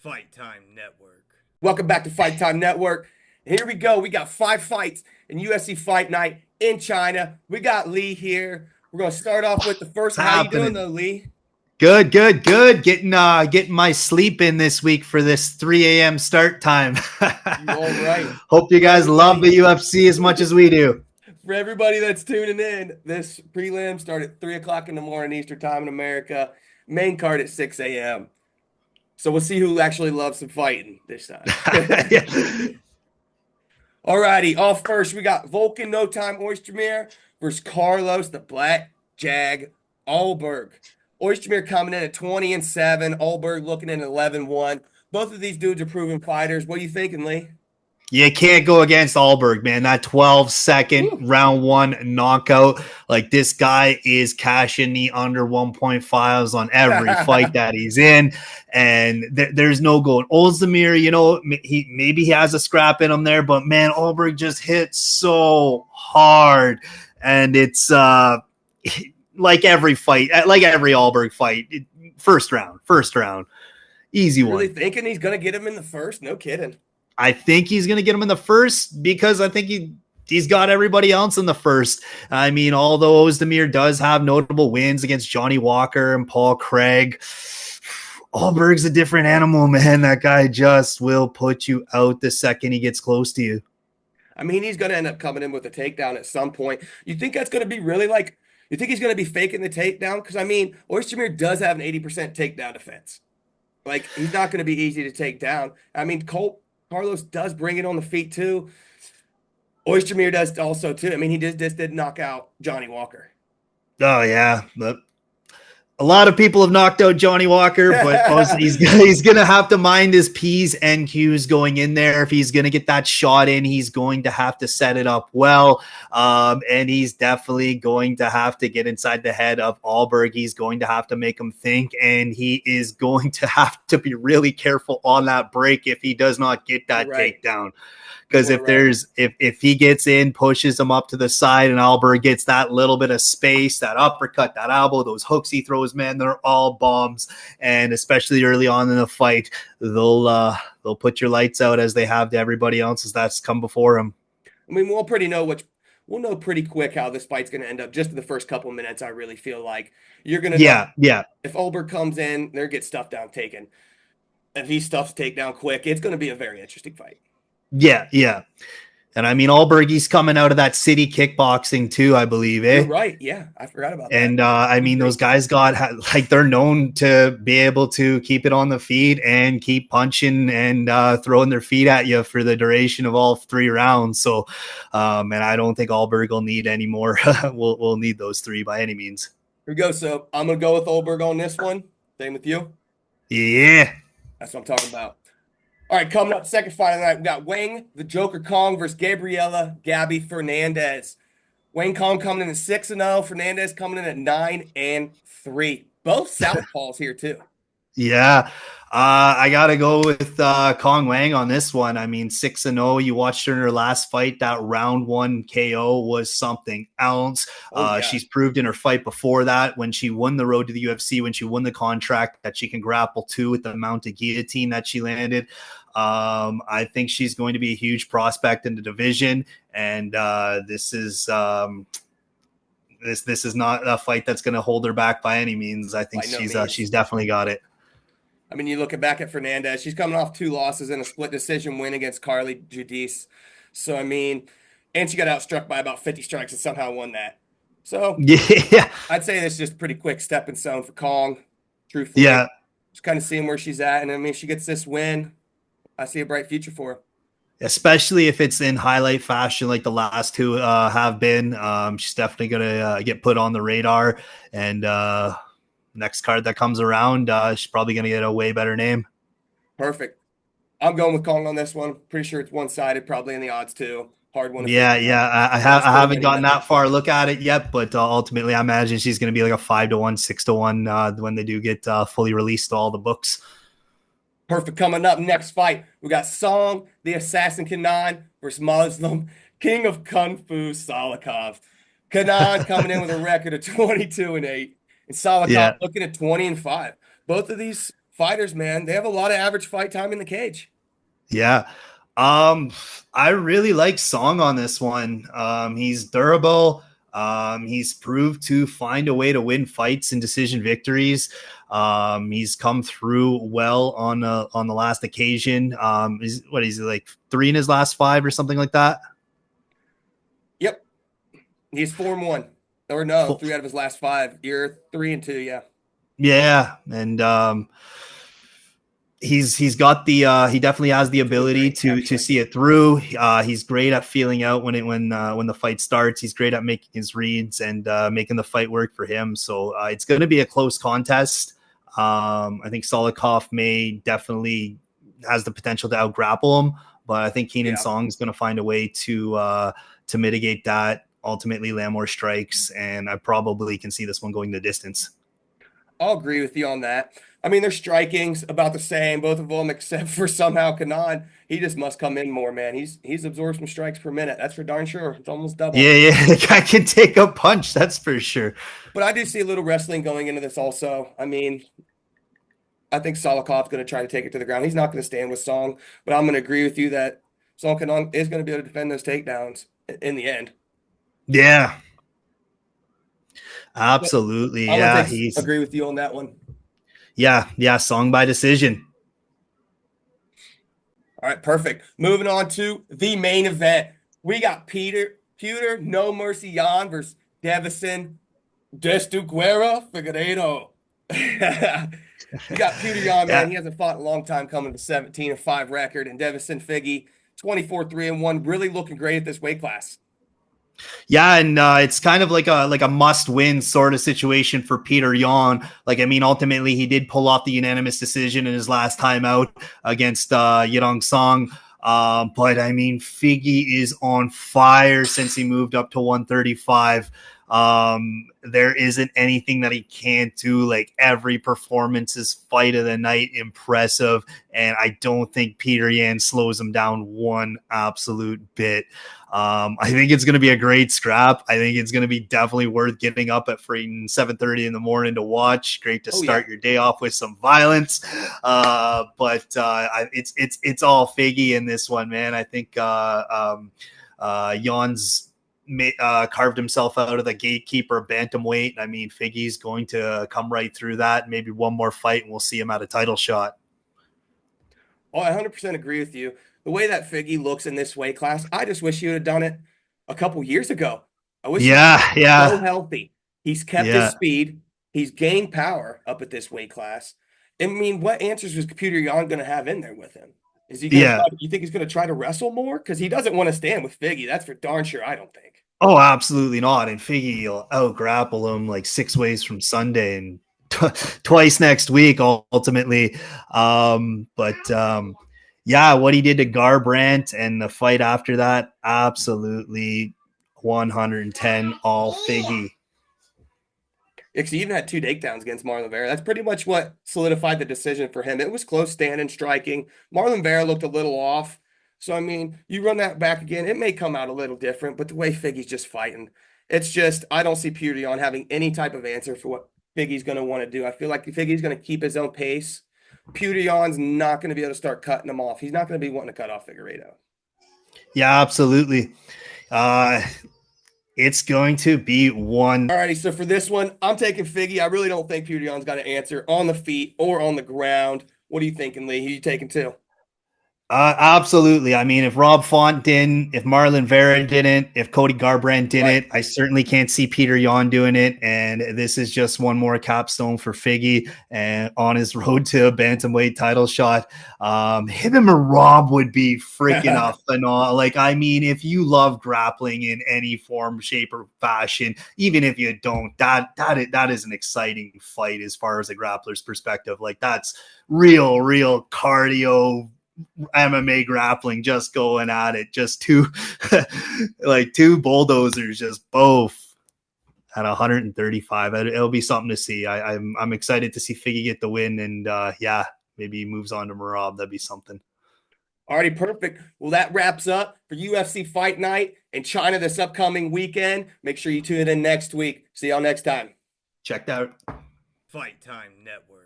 Fight Time Network. Welcome back to Fight Time Network. Here we go. We got 5 fights in UFC Fight Night in China. We got Lee here. We're going to start off with the first one. How you doing Happening. though, Lee? Good. Getting my sleep in this week for this 3 a.m. start time. You all right? Hope you For guys love everybody, the UFC as much as we do. for everybody that's tuning in, this prelim started at 3 o'clock in the morning Eastern time in America. Main card at 6 a.m. So we'll see who actually loves some fighting this time. Yeah. All righty. Off first, we got Volkan No Time Oystermere versus Carlos the Black Jag Alberg. Oystermere coming in at 20-7. Alberg looking in at 11-1. Both of these dudes are proven fighters. What are you thinking, Lee? You can't go against Alberg, man. That 12-second Woo. round one knockout. Like, this guy is cashing the under 1.5s on every fight that he's in. And there's no going. Ozdemir, maybe he has a scrap in him there, but man, Alberg just hits so hard. And it's like every fight, like every Alberg fight, first round, easy Really one. thinking he's going to get him in the first? No kidding. I think he's going to get him in the first because I think he's got everybody else in the first. I mean, although Ozdemir does have notable wins against Johnny Walker and Paul Craig, Alberg's a different animal, man. That guy just will put you out the second he gets close to you. I mean, he's going to end up coming in with a takedown at some point. You think that's going to be really like, you think he's going to be faking the takedown? Because, I mean, Oystermere does have an 80% takedown defense. Like, he's not going to be easy to take down. I mean, Carlos does bring it on the feet, too. Oystermere does also, too. I mean, he just did knock out Johnny Walker. Oh, yeah. But a lot of people have knocked out Johnny Walker, but he's going to have to mind his P's and Q's going in there. If he's going to get that shot in, he's going to have to set it up well. And he's definitely going to have to get inside the head of Alberg. He's going to have to make him think, and he is going to have to be really careful on that break if he does not get that takedown. Because if he gets in, pushes him up to the side, and Alberg gets that little bit of space, that uppercut, that elbow, those hooks he throws, man, they're all bombs. And especially early on in the fight, they'll put your lights out as they have to everybody else's that's come before him. I mean, we'll know pretty quick how this fight's going to end up. Just in the first couple minutes, I really feel like you're going to know. Yeah. If Alberg comes in, they're get stuff down taken. If he stuffs takedown quick, it's going to be a very interesting fight. Yeah. And I mean, Alberg, he's coming out of that city kickboxing too, I believe. You're right. Yeah, I forgot about that. And I mean, those guys they're known to be able to keep it on the feet and keep punching and throwing their feet at you for the duration of all 3 rounds. So, and I don't think Alberg will need any more. We'll need those 3 by any means. Here we go. So I'm going to go with Alberg on this one. Same with you? Yeah. That's what I'm talking about. All right, coming up, second fight of the night, we got Wang, the Joker Kong versus Gabriela Gabby Fernandez. Wang Kong coming in at 6-0, Fernandez coming in at 9-3. Both southpaws here too. Yeah. I got to go with Kong Wang on this one. I mean, 6-0. You watched her in her last fight. That round 1 KO was something else. She's proved in her fight before that when she won the road to the UFC, when she won the contract, that she can grapple too with the mounted guillotine that she landed. I think she's going to be a huge prospect in the division. And this is not a fight that's going to hold her back by any means. I think she's definitely got it. I mean, you look back at Fernandez, she's coming off 2 losses and a split decision win against Carly Judice. So, I mean, and she got outstruck by about 50 strikes and somehow won that. So, yeah, I'd say this is just a pretty quick stepping stone for Kong, truthfully. Yeah. Just kind of seeing where she's at. And I mean, if she gets this win, I see a bright future for her. Especially if it's in highlight fashion like the last 2 have been. She's definitely going to get put on the radar. And, next card that comes around, she's probably going to get a way better name. Perfect. I'm going with Kong on this one. Pretty sure it's one-sided, probably in the odds too. Hard one. Yeah. I haven't gotten that far look at it yet, but ultimately I imagine she's going to be like a 5-1, 6-1 when they do get fully released to all the books. Perfect. Coming up next fight, we got Song the Assassin Kanan versus Muslim King of Kung Fu Salikov. Kanan coming in with a record of 22-8. And Salikov looking at 20-5. Both of these fighters, man, they have a lot of average fight time in the cage. Yeah. I really like Song on this one. He's durable. He's proved to find a way to win fights and decision victories. He's come through well on the last occasion. Is he like 3 in his last 5 or something like that? Yep, he's 4-1, or no, 3 out of his last 5. You're 3-2, yeah. Yeah, and he's got the he definitely has the Doing ability great, to actually. see it through. He's great at feeling out when the fight starts. He's great at making his reads and making the fight work for him. So it's going to be a close contest. I think Solikov may definitely has the potential to out grapple him, but I think Keenan Yeah, Song is going to find a way to mitigate that. Ultimately, land more strikes, and I probably can see this one going the distance. I'll agree with you on that. I mean, their striking's about the same, both of them, except for somehow Kanan. He just must come in more, man. He's absorbed some strikes per minute. That's for darn sure. It's almost double. Yeah, yeah, the guy can take a punch. That's for sure. But I do see a little wrestling going into this also. I mean, I think Solokov's going to try to take it to the ground. He's not going to stand with Song, but I'm going to agree with you that Song Kanan is going to be able to defend those takedowns in the end. Yeah, But absolutely. I'm going to Yeah, take he's agree with you on that one. yeah, Song by decision. All right, perfect. Moving on to the main event. We got Peter No Mercy Jan versus Davison Destuguera Figueiredo. You got Peter Yan, man. Yeah. He hasn't fought in a long time, coming to 17-5 record, and Davison Figgy 24-3-1, really looking great at this weight class. Yeah, and it's kind of like a must-win sort of situation for Peter Yan. Like, I mean, ultimately he did pull off the unanimous decision in his last time out against Yadong Song. But I mean, Figgy is on fire since he moved up to 135. There isn't anything that he can't do. Like, every performance is fight of the night, impressive, and I don't think Peter Yan slows him down one absolute bit. I think it's going to be a great scrap. I think it's going to be definitely worth getting up at freaking 7:30 in the morning to watch. Great to Oh yeah. start your day off with some violence. But it's all Figgy in this one, man. I think Jan's carved himself out of the gatekeeper bantamweight. I mean, Figgy's going to come right through that. Maybe one more fight, and we'll see him at a title shot. Oh, I 100% agree with you. The way that Figgy looks in this weight class, I just wish he would have done it a couple years ago. I wish he Yeah, so yeah, healthy. He's kept his yeah, speed. He's gained power up at this weight class. I mean, what answers was Computer Yon going to have in there with him? Is he going to yeah. try? You think he's going to try to wrestle more? Because he doesn't want to stand with Figgy. That's for darn sure. I don't think. Oh, absolutely not. And Figgy will out grapple him like 6 ways from Sunday and twice next week, ultimately. But yeah, what he did to Garbrandt and the fight after that, absolutely 110 all Figgy. Because he even had 2 takedowns against Marlon Vera. That's pretty much what solidified the decision for him. It was close standing, striking. Marlon Vera looked a little off. So, I mean, you run that back again, it may come out a little different, but the way Figgy's just fighting, it's just, I don't see Purion having any type of answer for what Figgy's going to want to do. I feel like Figgy's going to keep his own pace. Purion's not going to be able to start cutting him off. He's not going to be wanting to cut off Figueiredo. Yeah, absolutely. Uh, it's going to be one. Alrighty, so for this one, I'm taking Figgy. I really don't think Purion's got an answer on the feet or on the ground. What are you thinking, Lee? Who are you taking too? Absolutely. I mean, if Rob Font didn't, if Marlon Vera didn't, if Cody Garbrandt Right. didn't, I certainly can't see Peter Yan doing it. And this is just one more capstone for Figgy and on his road to a bantamweight title shot. Him and Rob would be freaking a phenomenal. Like, I mean, if you love grappling in any form, shape, or fashion, even if you don't, that is an exciting fight as far as a grappler's perspective. Like, that's real cardio MMA grappling, just going at it, just two like two bulldozers, just both at 135. It'll be something to see. I'm excited to see Figgy get the win, and yeah, maybe he moves on to Marab. That'd be something. Alrighty, perfect. Well, that wraps up for UFC Fight Night in China this upcoming weekend. Make sure you tune in next week. See y'all next time. Checked out. Fight Time Network.